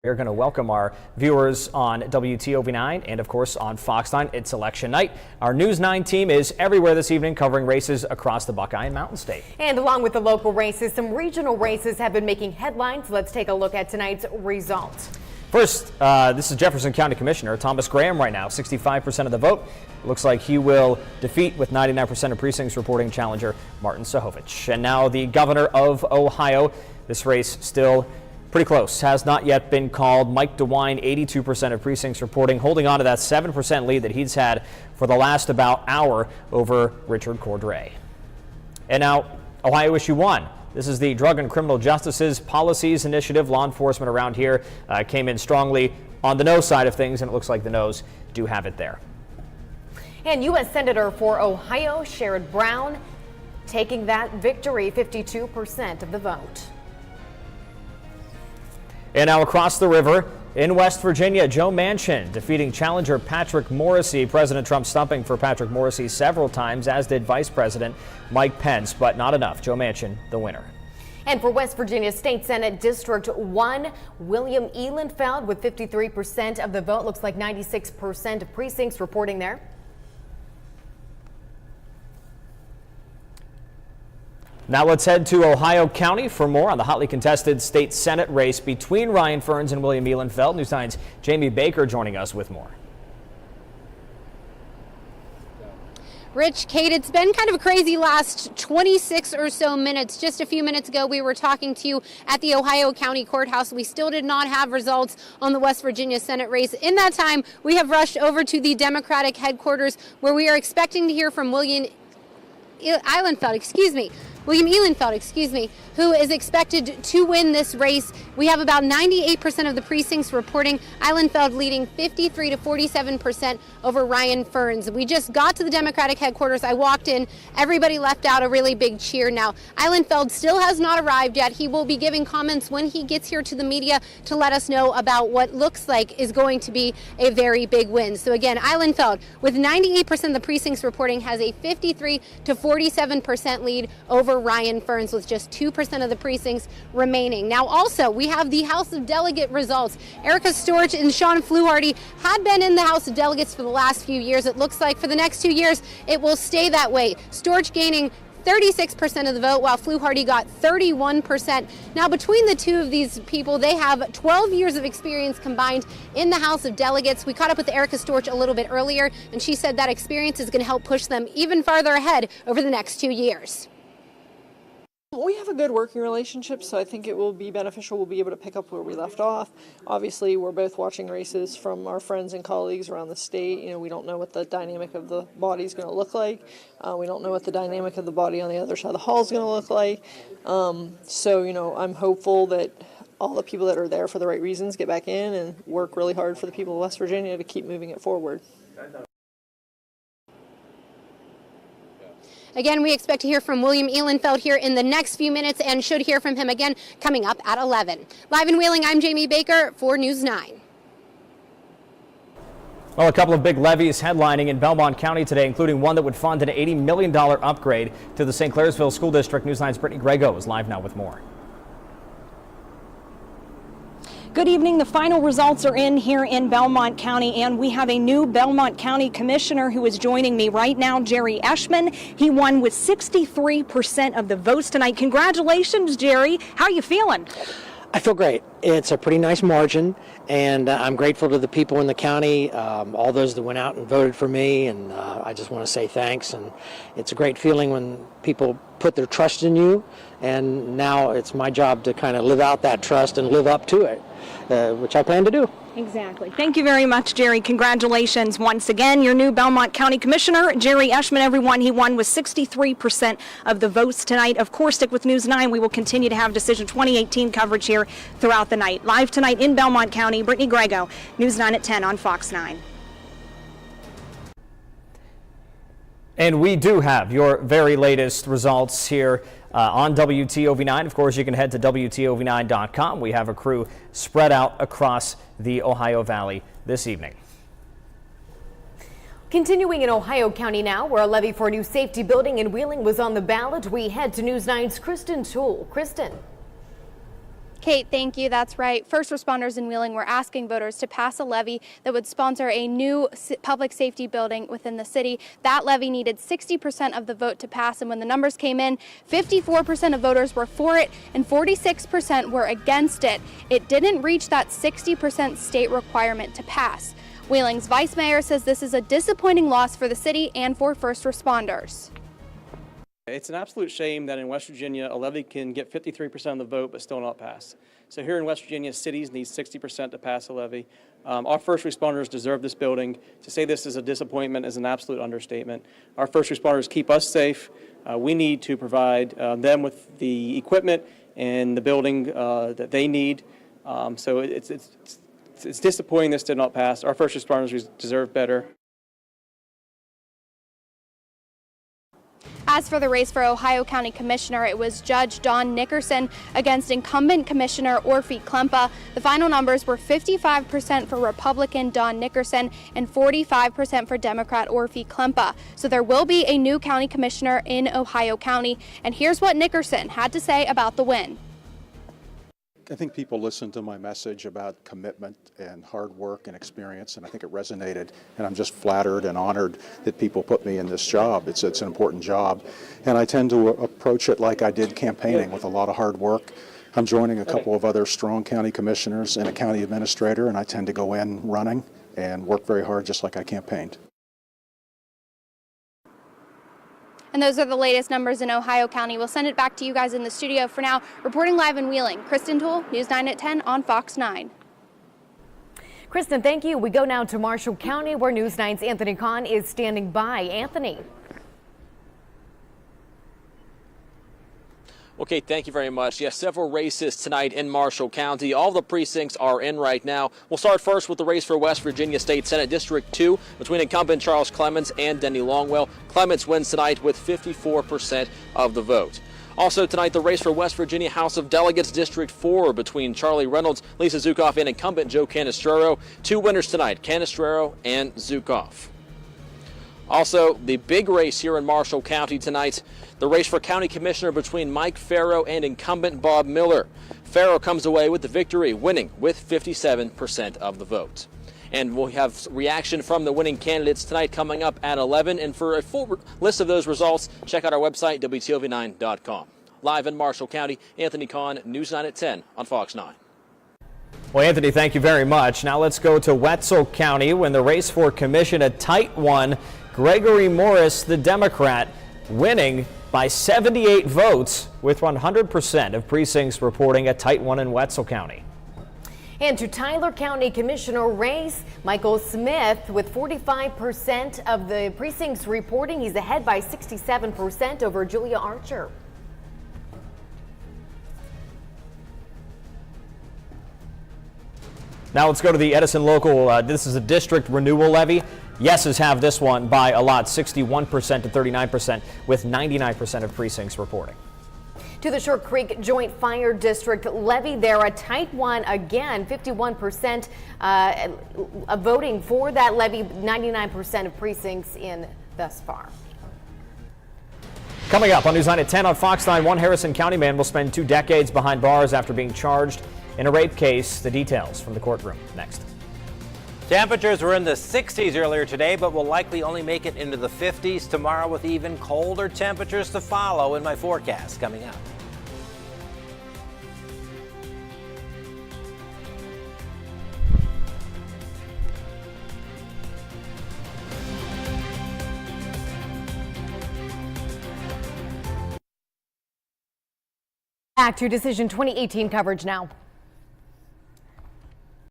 We're going to welcome our viewers on WTOV9 and, of course, on Fox 9. It's election night. Our News 9 team is everywhere this evening covering races across the Buckeye and Mountain State. And along with the local races, some regional races have been making headlines. Let's take a look at tonight's results. First, this is Jefferson County Commissioner Thomas Graham right now, 65% of the vote. Looks like he will defeat with 99% of precincts reporting challenger Martin Sahovich. And now the governor of Ohio. This race still pretty close, has not yet been called. Mike DeWine, 82% of precincts reporting, holding on to that 7% lead that he's had for the last about hour over Richard Cordray. And now, Ohio Issue 1. This is the Drug and Criminal Justice's Policies Initiative. Law enforcement around here came in strongly on the no side of things, and it looks like the no's do have it there. And U.S. Senator for Ohio, Sherrod Brown, taking that victory, 52% of the vote. And now across the river in West Virginia, Joe Manchin defeating challenger Patrick Morrisey. President Trump stumping for Patrick Morrisey several times, as did Vice President Mike Pence, but not enough. Joe Manchin, the winner. And for West Virginia State Senate District 1, William Ehlenfeld with 53% of the vote. Looks like 96% of precincts reporting there. Now let's head to Ohio County for more on the hotly contested state Senate race between Ryan Fearns and William Ehlenfeld. News 9's Jamie Baker joining us with more. Rich, Kate, it's been kind of a crazy last 26 or so minutes. Just a few minutes ago, we were talking to you at the Ohio County Courthouse. We still did not have results on the West Virginia Senate race. In that time, we have rushed over to the Democratic headquarters where we are expecting to hear from William Ehlenfeld, who is expected to win this race. We have about 98% of the precincts reporting Ehlenfeld leading 53 to 47% over Ryan Fearns. We just got to the Democratic headquarters. I walked in. Everybody left out a really big cheer. Now, Ehlenfeld still has not arrived yet. He will be giving comments when he gets here to the media to let us know about what looks like is going to be a very big win. So again, Ehlenfeld, with 98% of the precincts reporting, has a 53 to 47% lead over Ryan Fearns with just 2% of the precincts remaining. Now also, we have the House of Delegate results. Erica Storch and Sean Fluharty had been in the House of Delegates for the last few years. It looks like for the next 2 years, it will stay that way. Storch gaining 36% of the vote, while Fluharty got 31%. Now, between the two of these people, they have 12 years of experience combined in the House of Delegates. We caught up with Erica Storch a little bit earlier, and she said that experience is going to help push them even farther ahead over the next 2 years. We have a good working relationship, so I think it will be beneficial. We'll be able to pick up where we left off. Obviously, we're both watching races from our friends and colleagues around the state. You know, we don't know what the dynamic of the body is going to look like. We don't know what the dynamic of the body on the other side of the hall is going to look like. So, you know, I'm hopeful that all the people that are there for the right reasons get back in and work really hard for the people of West Virginia to keep moving it forward. Again, we expect to hear from William Ehlenfeld here in the next few minutes and should hear from him again coming up at 11. Live in Wheeling, I'm Jamie Baker for News 9. Well, a couple of big levies headlining in Belmont County today, including one that would fund an $80 million upgrade to the St. Clairsville School District. News 9's Brittany Grego is live now with more. Good evening. The final results are in here in Belmont County, and we have a new Belmont County Commissioner who is joining me right now, Jerry Eschman. He won with 63% of the votes tonight. Congratulations, Jerry. How are you feeling? I feel great. It's a pretty nice margin, and I'm grateful to the people in the county, all those that went out and voted for me, and I just want to say thanks. And it's a great feeling when people put their trust in you, and now it's my job to kind of live out that trust and live up to it, which I plan to do. Exactly. Thank you very much, Jerry. Congratulations once again. Your new Belmont County Commissioner, Jerry Eschman, everyone. He won with 63% of the votes tonight. Of course, stick with News 9. We will continue to have Decision 2018 coverage here throughout the night. Live tonight in Belmont County, Brittany Grego, News 9 at 10 on Fox 9. And we do have your very latest results here on WTOV9. Of course, you can head to WTOV9.com. We have a crew spread out across the Ohio Valley this evening. Continuing in Ohio County now, where a levy for a new safety building in Wheeling was on the ballot, we head to News 9's Kristen Toole. Kristen. Kate, thank you. That's right. First responders in Wheeling were asking voters to pass a levy that would sponsor a new public safety building within the city. That levy needed 60% of the vote to pass, and when the numbers came in, 54% of voters were for it and 46% were against it. It didn't reach that 60% state requirement to pass. Wheeling's vice mayor says this is a disappointing loss for the city and for first responders. It's an absolute shame that in West Virginia, a levy can get 53% of the vote but still not pass. So here in West Virginia, cities need 60% to pass a levy. Our first responders deserve this building. To say this is a disappointment is an absolute understatement. Our first responders keep us safe. We need to provide them with the equipment and the building that they need. So it's disappointing this did not pass. Our first responders deserve better. As for the race for Ohio County Commissioner, it was Judge Don Nickerson against incumbent Commissioner Orphe Klempa. The final numbers were 55% for Republican Don Nickerson and 45% for Democrat Orphe Klempa. So there will be a new county commissioner in Ohio County. And here's what Nickerson had to say about the win. I think people listened to my message about commitment and hard work and experience, and I think it resonated. And I'm just flattered and honored that people put me in this job. It's an important job. And I tend to approach it like I did campaigning, with a lot of hard work. I'm joining a couple of other strong county commissioners and a county administrator, and I tend to go in running and work very hard just like I campaigned. And those are the latest numbers in Ohio County. We'll send it back to you guys in the studio. For now, reporting live in Wheeling, Kristen Toole, News 9 at 10 on Fox 9. Kristen, thank you. We go now to Marshall County, where News 9's Anthony Kahn is standing by. Anthony. Okay, thank you very much. Yes, several races tonight in Marshall County. All the precincts are in right now. We'll start first with the race for West Virginia State Senate District 2 between incumbent Charles Clements and Denny Longwell. Clements wins tonight with 54% of the vote. Also tonight, the race for West Virginia House of Delegates District 4 between Charlie Reynolds, Lisa Zukoff, and incumbent Joe Canestraro. Two winners tonight, Canestraro and Zukoff. Also, the big race here in Marshall County tonight, the race for county commissioner between Mike Farrow and incumbent Bob Miller. Farrow comes away with the victory, winning with 57% of the vote. And we'll have reaction from the winning candidates tonight coming up at 11. And for a full list of those results, check out our website, WTOV9.com. Live in Marshall County, Anthony Kahn, News 9 at 10 on Fox 9. Well, Anthony, thank you very much. Now let's go to Wetzel County when the race for commission, a tight one. Gregory Morris, the Democrat, winning by 78 votes with 100% of precincts reporting a tight one in Wetzel County. And to Tyler County Commissioner race, Michael Smith with 45% of the precincts reporting. He's ahead by 67% over Julia Archer. Now let's go to the Edison local. This is a district renewal levy. Yeses have this one by a lot, 61% to 39%, with 99% of precincts reporting. To the Short Creek Joint Fire District levy there, a tight one again, 51% voting for that levy, 99% of precincts in thus far. Coming up on News 9 at 10 on Fox 9, one Harrison County man will spend 2 decades behind bars after being charged in a rape case. The details from the courtroom next. Temperatures were in the 60s earlier today, but will likely only make it into the 50s tomorrow, with even colder temperatures to follow in my forecast coming up. Back to Decision 2018 coverage now.